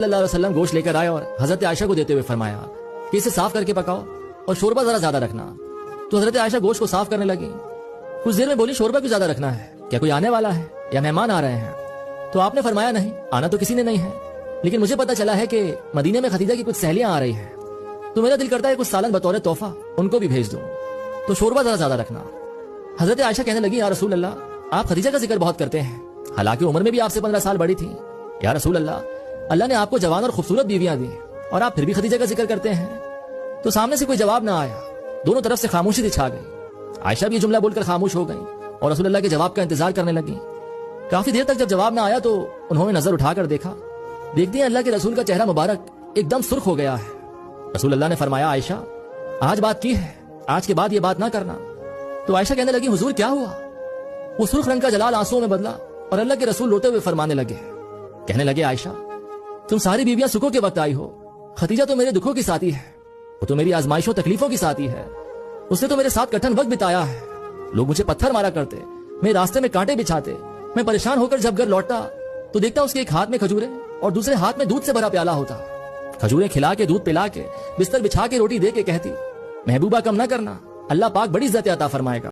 اللہ علیہ وسلم گوشت لے کر آئے اور حضرت عائشہ کو دیتے ہوئے فرمایا کہ اسے صاف کر کے پکاؤ اور شوربہ ذرا زیادہ رکھنا. تو حضرت عائشہ گوشت کو صاف کرنے لگی. کچھ دیر میں بولی شوربہ کیوں زیادہ رکھنا ہے؟ کیا کوئی آنے والا ہے یا مہمان آ رہے ہیں؟ تو آپ نے فرمایا نہیں، آنا تو کسی نے نہیں ہے، لیکن مجھے پتا چلا ہے کہ مدینے میں خدیجہ کی کچھ سہیلیاں آ رہی ہیں، تو میرا دل کرتا ہے کچھ سالن بطور تحفہ ان کو بھی بھیج دوں، تو شوربہ ذرا زیادہ رکھنا. حضرت عائشہ کہنے لگی یا رسول اللہ، آپ خدیجہ کا ذکر بہت کرتے ہیں، حالانکہ عمر میں بھی آپ سے 15 سال بڑی تھی. یا رسول اللہ نے آپ کو جوان اور خوبصورت بیویاں دی اور آپ پھر بھی خدیجہ کا ذکر کرتے ہیں. تو سامنے سے کوئی جواب نہ آیا، دونوں طرف سے خاموشی چھا گئی. عائشہ بھی یہ جملہ بول کر خاموش ہو گئی اور رسول اللہ کے جواب کا انتظار کرنے لگی. کافی دیر تک جب جواب نہ آیا تو انہوں نے نظر اٹھا کر دیکھا. دیکھتے ہیں اللہ کے رسول کا چہرہ مبارک ایک دم سرخ ہو گیا ہے. رسول اللہ نے فرمایا عائشہ آج بات کی ہے، آج کے بعد یہ بات نہ کرنا. تو عائشہ کہنے لگی حضور کیا ہوا؟ وہ سرخ رنگ کا جلال آنسوؤں میں بدلا اور اللہ کے رسول روتے ہوئے فرمانے لگے. کہنے لگے عائشہ تم ساری بیویاں سکھوں کے وقت آئی ہو، خدیجہ تو میرے دکھوں کی ساتھی ہے، وہ تو میری آزمائشوں تکلیفوں کی ساتھی ہے، اس نے تو میرے ساتھ کٹھن وقت بتایا ہے. لوگ مجھے پتھر مارا کرتے، میں راستے میں کانٹے بچھاتے، میں پریشان ہو کر جب گھر لوٹتا تو دیکھتا اس کے ایک ہاتھ میں کھجوریں اور دوسرے ہاتھ میں دودھ سے بھرا پیالہ ہوتا. کھجوریں کھلا کے، دودھ پلا کے، بستر بچھا کے، روٹی دے کے کہتی محبوبہ کم نہ کرنا، اللہ پاک بڑی عزت عطا فرمائے گا.